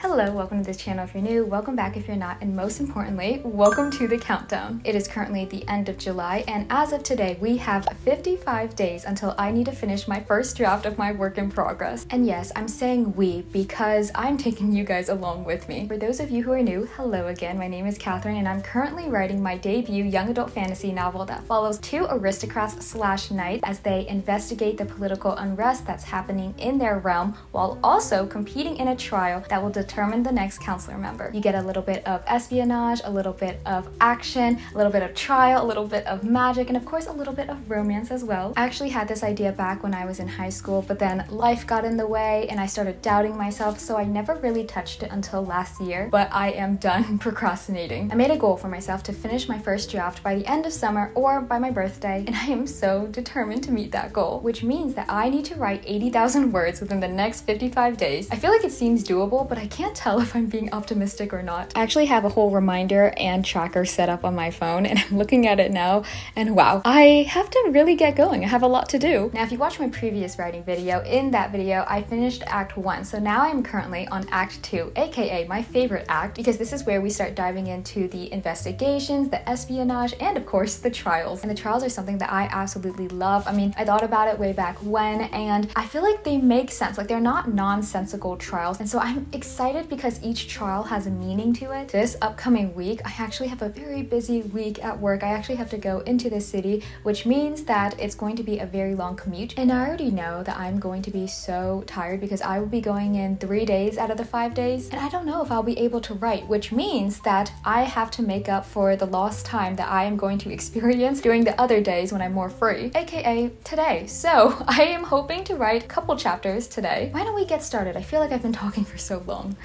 Hello, welcome to this channel if you're new, welcome back if you're not, and most importantly, welcome to the countdown. It is currently the end of July, and as of today, we have 55 days until I need to finish my first draft of my work in progress. And yes, I'm saying we because I'm taking you guys along with me. For those of you who are new, hello again, my name is Catherine, and I'm currently writing my debut young adult fantasy novel that follows two aristocrats/knights as they investigate the political unrest that's happening in their realm while also competing in a trial that will determine the next counselor member. You get a little bit of espionage, a little bit of action, a little bit of trial, a little bit of magic, and of course a little bit of romance as well. I actually had this idea back when I was in high school, but then life got in the way and I started doubting myself, so I never really touched it until last year, but I am done procrastinating. I made a goal for myself to finish my first draft by the end of summer or by my birthday, and I am so determined to meet that goal, which means that I need to write 80,000 words within the next 55 days. I feel like it seems doable, but I can't tell if I'm being optimistic or not. I actually have a whole reminder and tracker set up on my phone, and I'm looking at it now, and wow, I have to really get going. I have a lot to do. Now, if you watched my previous writing video, in that video, I finished Act 1, so now I'm currently on Act 2, aka my favorite act, because this is where we start diving into the investigations, the espionage, and of course, the trials. And the trials are something that I absolutely love. I mean, I thought about it way back when, and I feel like they make sense. Like, they're not nonsensical trials, and so I'm excited because each trial has a meaning to it. This upcoming week, I actually have a very busy week at work. I actually have to go into the city, which means that it's going to be a very long commute. And I already know that I'm going to be so tired because I will be going in 3 days out of the 5 days. And I don't know if I'll be able to write, which means that I have to make up for the lost time that I am going to experience during the other days when I'm more free, aka today. So I am hoping to write a couple chapters today. Why don't we get started? I feel like I've been talking for so long.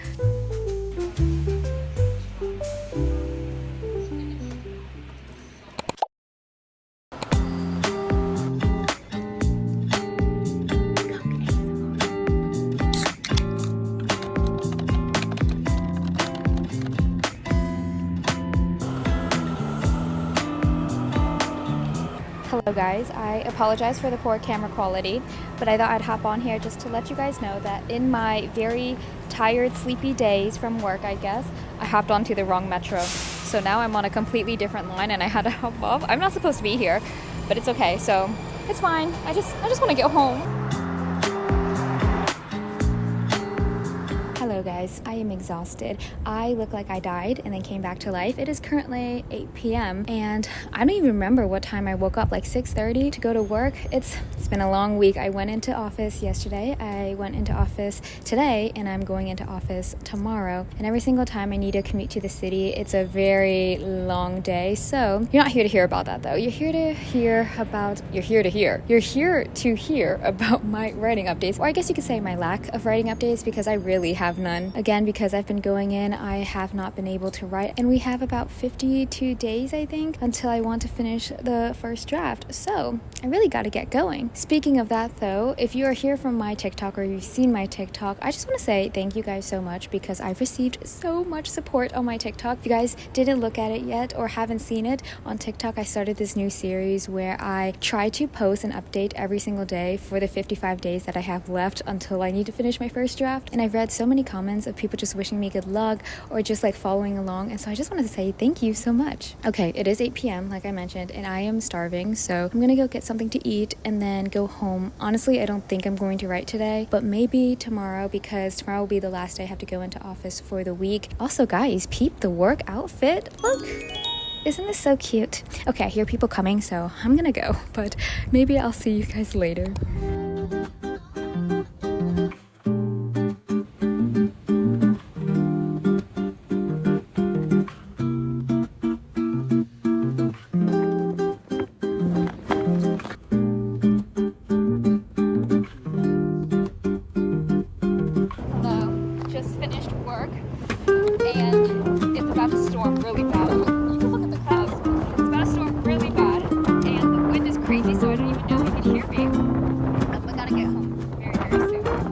Hello guys, I apologize for the poor camera quality, but I thought I'd hop on here just to let you guys know that in my very tired, sleepy days from work, I guess, I hopped onto the wrong metro. So now I'm on a completely different line and I had to hop off. I'm not supposed to be here, but it's okay, so it's fine. I just want to get home. Hello guys, I am exhausted. I look like I died and then came back to life. It is currently 8 p.m. and I don't even remember what time I woke up, like 6:30 to go to work. It's been a long week. I went into office yesterday, I went into office today, and I'm going into office tomorrow. And every single time I need to commute to the city, it's a very long day. So you're not here to hear about that though. You're here to hear about my writing updates, or I guess you could say my lack of writing updates, because I really have none. Again, because I've been going in, I have not been able to write, and we have about 52 days, I think, until I want to finish the first draft. So I really got to get going. Speaking of that though, if you are here from my TikTok or you've seen my TikTok, I just want to say thank you guys so much because I've received so much support on my TikTok. If you guys didn't look at it yet or haven't seen it, on TikTok I started this new series where I try to post an update every single day for the 55 days that I have left until I need to finish my first draft. And I've read so many comments of people just wishing me good luck or just like following along, and so I just wanted to say thank you so much. Okay, it is 8 p.m. like I mentioned, and I am starving, so I'm gonna go get something to eat and then go home. Honestly, I don't think I'm going to write today, but maybe tomorrow, because tomorrow will be the last day I have to go into office for the week. Also guys, peep the work outfit. Look, isn't this so cute? Okay, I hear people coming, so I'm gonna go, but maybe I'll see you guys later.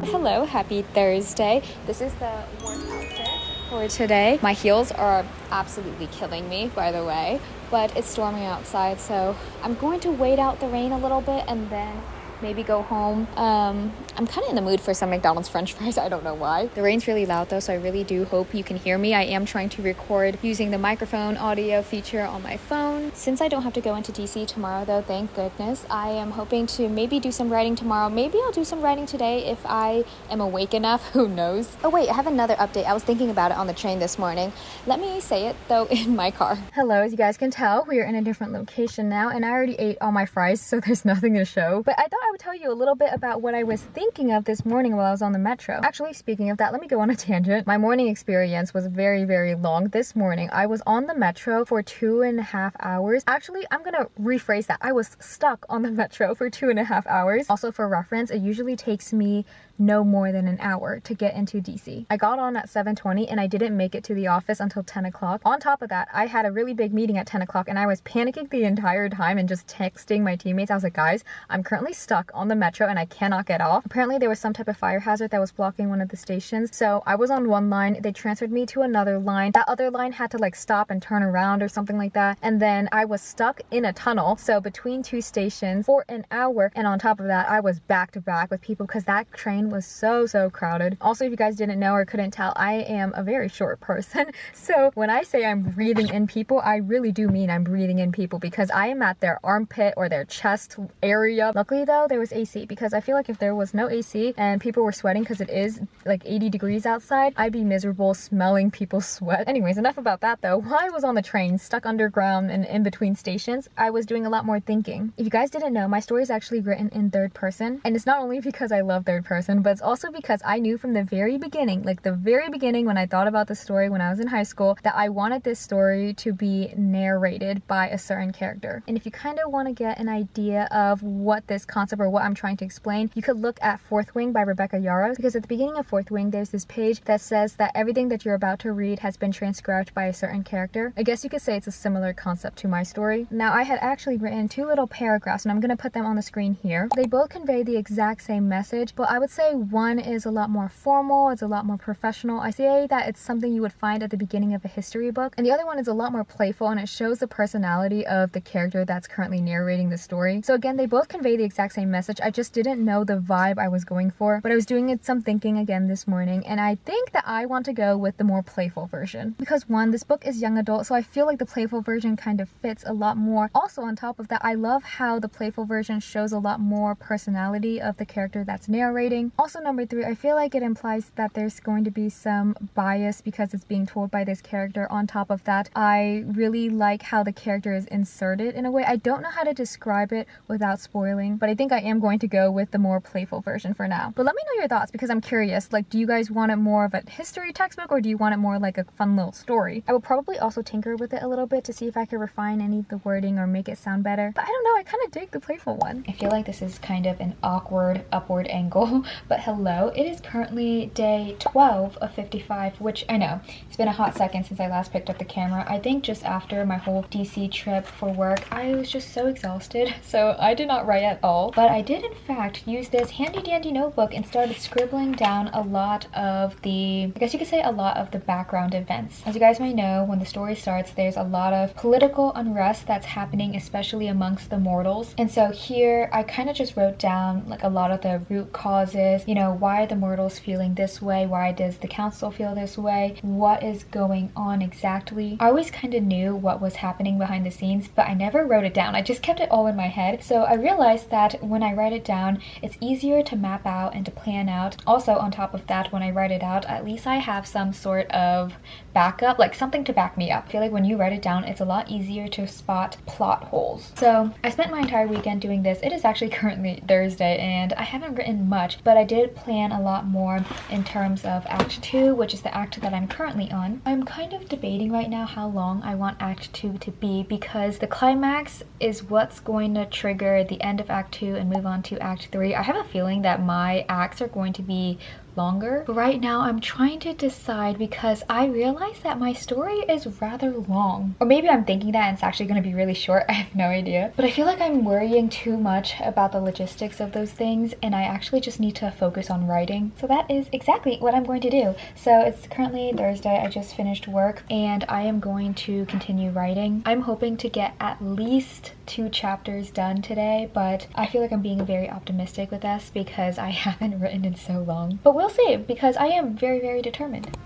Hello, happy Thursday. This is the work outfit for today. My heels are absolutely killing me, by the way, but it's storming outside, so I'm going to wait out the rain a little bit and then maybe go home. I'm kind of in the mood for some McDonald's french fries. I don't know why. The rain's really loud though, so I really do hope you can hear me. I am trying to record using the microphone audio feature on my phone. Since I don't have to go into DC tomorrow though, thank goodness, I am hoping to maybe do some writing tomorrow. Maybe I'll do some writing today if I am awake enough. Who knows? Oh wait, I have another update. I was thinking about it on the train this morning. Let me say it though in my car. Hello, as you guys can tell, we are in a different location now, and I already ate all my fries, so there's nothing to show. But I thought I would tell you a little bit about what I was thinking of this morning while I was on the metro. Actually, speaking of that, let me go on a tangent. My morning experience was very, very long this morning. I was on the metro for 2.5 hours. Actually, I'm gonna rephrase that. I was stuck on the metro for 2.5 hours. Also, for reference, it usually takes me no more than an hour to get into DC. I got on at 7:20 and I didn't make it to the office until 10 o'clock. On top of that, I had a really big meeting at 10 o'clock and I was panicking the entire time and just texting my teammates. I was like, guys, I'm currently stuck on the metro and I cannot get off. Apparently there was some type of fire hazard that was blocking one of the stations. So I was on one line, they transferred me to another line. That other line had to like stop and turn around or something like that. And then I was stuck in a tunnel. So between two stations for an hour. And on top of that, I was back to back with people because that train was so crowded. Also, if you guys didn't know or couldn't tell, I am a very short person. So when I say I'm breathing in people, I really do mean I'm breathing in people because I am at their armpit or their chest area. Luckily though, there was AC because I feel like if there was no AC and people were sweating because it is like 80 degrees outside, I'd be miserable smelling people's sweat. Anyways, enough about that though. While I was on the train, stuck underground and in between stations, I was doing a lot more thinking. If you guys didn't know, my story is actually written in third person. And it's not only because I love third person, but it's also because I knew from the very beginning, like the very beginning when I thought about the story when I was in high school, that I wanted this story to be narrated by a certain character. And if you kind of want to get an idea of what this concept or what I'm trying to explain, you could look at Fourth Wing by Rebecca Yarros, because at the beginning of Fourth Wing, there's this page that says that everything that you're about to read has been transcribed by a certain character. I guess you could say it's a similar concept to my story. Now, I had actually written 2 little paragraphs, and I'm going to put them on the screen here. They both convey the exact same message, but I would say one is a lot more formal, it's a lot more professional. I say that it's something you would find at the beginning of a history book, and the other one is a lot more playful, and it shows the personality of the character that's currently narrating the story. So again, they both convey the exact same message. I just didn't know the vibe I was going for, but I was doing some thinking again this morning, and I think that I want to go with the more playful version because one, this book is young adult, so I feel like the playful version kind of fits a lot more. Also, on top of that, I love how the playful version shows a lot more personality of the character that's narrating. Also, number 3, I feel like it implies that there's going to be some bias because it's being told by this character. On top of that, I really like how the character is inserted in a way. I don't know how to describe it without spoiling, but I think I am going to go with the more playful version for now. But let me know your thoughts because I'm curious, like, do you guys want it more of a history textbook or do you want it more like a fun little story? I will probably also tinker with it a little bit to see if I could refine any of the wording or make it sound better. But I don't know, I kind of dig the playful one. I feel like this is kind of an awkward upward angle, but hello, it is currently day 12 of 55, which I know, it's been a hot second since I last picked up the camera. I think just after my whole DC trip for work, I was just so exhausted, so I did not write at all. But I did in fact use this handy dandy notebook and started scribbling down a lot of the, I guess you could say a lot of the background events. As you guys may know, when the story starts, there's a lot of political unrest that's happening, especially amongst the mortals. And so here, I kind of just wrote down like a lot of the root causes, you know, why are the mortals feeling this way? Why does the council feel this way? What is going on exactly? I always kind of knew what was happening behind the scenes, but I never wrote it down. I just kept it all in my head. So I realized that when I write it down, it's easier to map out and to plan out. Also, on top of that, when I write it out, at least I have some sort of backup, like something to back me up. I feel like when you write it down, it's a lot easier to spot plot holes. So I spent my entire weekend doing this. It is actually currently Thursday and I haven't written much, but I did plan a lot more in terms of Act 2, which is the act that I'm currently on. I'm kind of debating right now how long I want Act 2 to be because the climax is what's going to trigger the end of Act 2 and move on to Act 3. I have a feeling that my acts are going to be longer. But right now I'm trying to decide because I realized that my story is rather long. Or maybe I'm thinking that and it's actually going to be really short. I have no idea. But I feel like I'm worrying too much about the logistics of those things, and I actually just need to focus on writing. So that is exactly what I'm going to do. So it's currently Thursday. I just finished work and I am going to continue writing. I'm hoping to get at least 2 chapters done today, but I feel like I'm being very optimistic with this because I haven't written in so long. But we'll see, because I am very, very determined.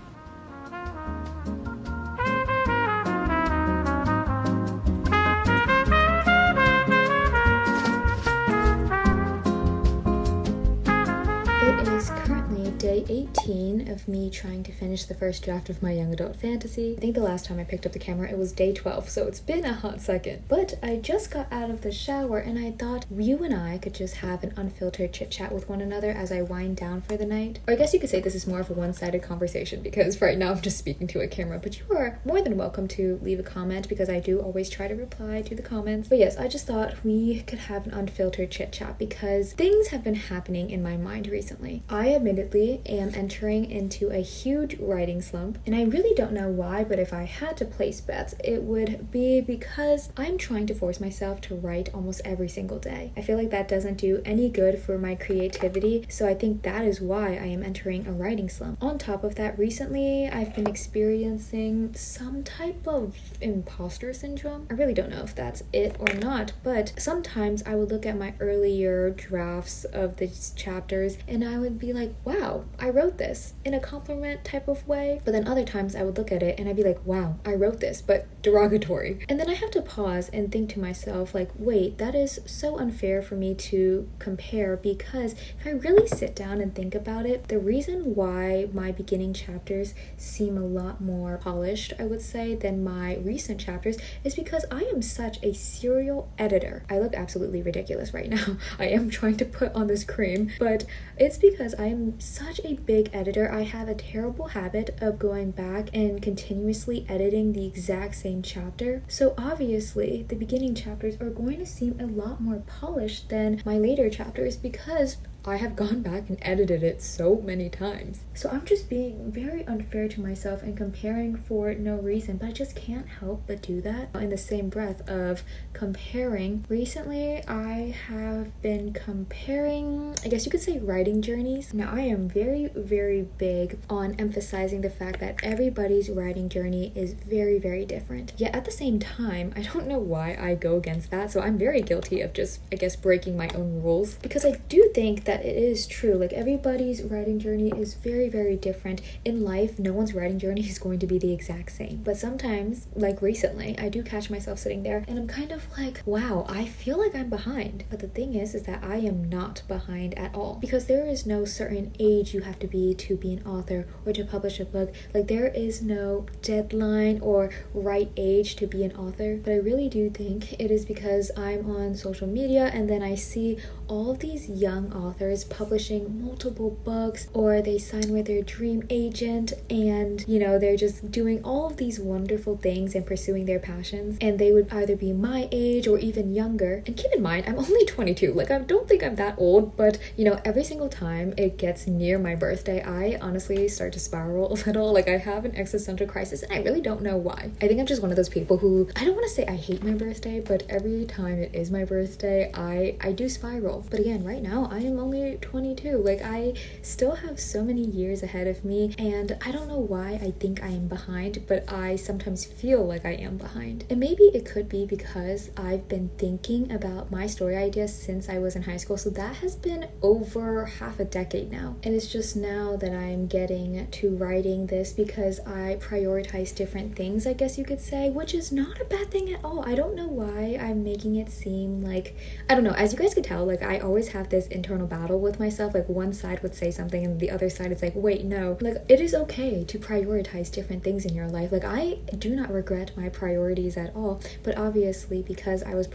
It is currently day 18 of me trying to finish the first draft of my young adult fantasy. I think the last time I picked up the camera it was day 12, so it's been a hot second. But I just got out of the shower and I thought you and I could just have an unfiltered chit chat with one another as I wind down for the night. Or I guess you could say this is more of a one-sided conversation because right now I'm just speaking to a camera, but you are more than welcome to leave a comment because I do always try to reply to the comments. But yes, I just thought we could have an unfiltered chit chat because things have been happening in my mind recently. I admittedly am entering into a huge writing slump, and I really don't know why, but if I had to place bets, it would be because I'm trying to force myself to write almost every single day. I feel like that doesn't do any good for my creativity, so I think that is why I am entering a writing slump. On top of that, recently I've been experiencing some type of imposter syndrome. I really don't know if that's it or not, but sometimes I would look at my earlier drafts of these chapters and I would be like, wow, I wrote this in a compliment type of way. But then other times I would look at it and I'd be like, wow, I wrote this, but derogatory. And then I have to pause and think to myself, like, wait, that is so unfair for me to compare, because if I really sit down and think about it, the reason why my beginning chapters seem a lot more polished, I would say, than my recent chapters is because I am such a serial editor. I look absolutely ridiculous right now. I am trying to put on this cream, but it's because I am such a big editor. I have a terrible habit of going back and continuously editing the exact same chapter. So obviously the beginning chapters are going to seem a lot more polished than my later chapters because I have gone back and edited it so many times. So I'm just being very unfair to myself and comparing for no reason, but I just can't help but do that in the same breath of comparing. Recently, I have been comparing, I guess you could say, writing journeys. Now, I am very, very big on emphasizing the fact that everybody's writing journey is very, very different. Yet at the same time, I don't know why I go against that, so I'm very guilty of just, I guess, breaking my own rules, because I do think that it is true. Like, everybody's writing journey is very, very different. In life, no one's writing journey is going to be the exact same. But sometimes, like recently, I do catch myself sitting there and I'm kind of like, wow, I feel like I'm behind. But the thing is that I am not behind at all, because there is no certain age you have to be an author or to publish a book. Like, there is no deadline or right age to be an author. But I really do think it is because I'm on social media and then I see all of these young authors publishing multiple books, or they sign with their dream agent and, you know, they're just doing all of these wonderful things and pursuing their passions, and they would either be my age or even younger. And keep in mind, I'm only 22. Like, I don't think I'm that old, but, you know, every single time it gets near my birthday, I honestly start to spiral a little. Like, I have an existential crisis and I really don't know why. I think I'm just one of those people who, I don't want to say I hate my birthday, but every time it is my birthday, I do spiral. But again, right now I am only 22. Like, I still have so many years ahead of me, and I don't know why I think I am behind, but I sometimes feel like I am behind. And maybe it could be because I've been thinking about my story ideas since I was in high school, so that has been over half a decade now. And it's just now that I'm getting to writing this because I prioritize different things, I guess you could say, which is not a bad thing at all. I don't know why I'm making it seem like, I don't know, as you guys could tell, like, I always have this internal battle with myself. Like, one side would say something and the other side is like, wait, no. Like, it is okay to prioritize different things in your life. Like, I do not regret my priorities at all, but obviously because I was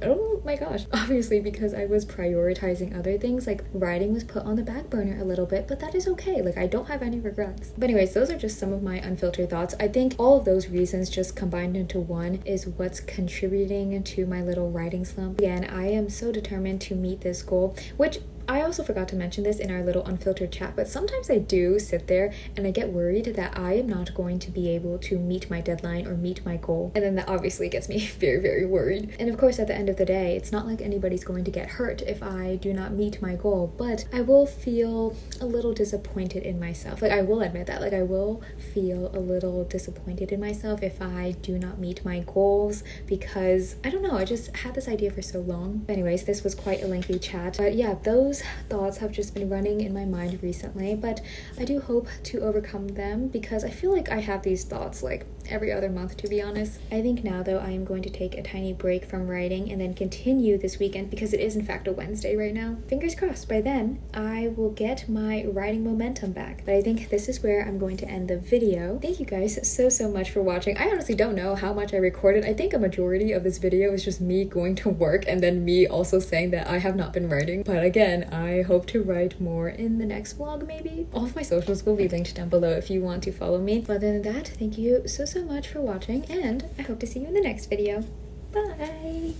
oh my gosh, obviously because I was prioritizing other things, like, writing was put on the back burner a little bit, but that is okay. Like, I don't have any regrets. But anyways, those are just some of my unfiltered thoughts. I think all of those reasons just combined into one is what's contributing to my little writing slump. Again, I am so determined to meet this goal, which I also forgot to mention this in our little unfiltered chat, but sometimes I do sit there and I get worried that I am not going to be able to meet my deadline or meet my goal. And then that obviously gets me very, very worried. And of course, at the end of the day, it's not like anybody's going to get hurt if I do not meet my goal, but I will feel a little disappointed in myself. Like, I will admit that. Like, I will feel a little disappointed in myself if I do not meet my goals, because I don't know, I just had this idea for so long. Anyways, this was quite a lengthy chat, but yeah, those thoughts have just been running in my mind recently, but I do hope to overcome them, because I feel like I have these thoughts like every other month, to be honest. I think now though I am going to take a tiny break from writing and then continue this weekend, because it is in fact a Wednesday right now. Fingers crossed by then I will get my writing momentum back. But I think this is where I'm going to end the video. Thank you guys so much for watching. I honestly don't know how much I recorded. I think a majority of this video is just me going to work and then me also saying that I have not been writing. But again, I hope to write more in the next vlog maybe. All of my socials will be linked down below if you want to follow me. But other than that, thank you so much for watching, and I hope to see you in the next video. Bye!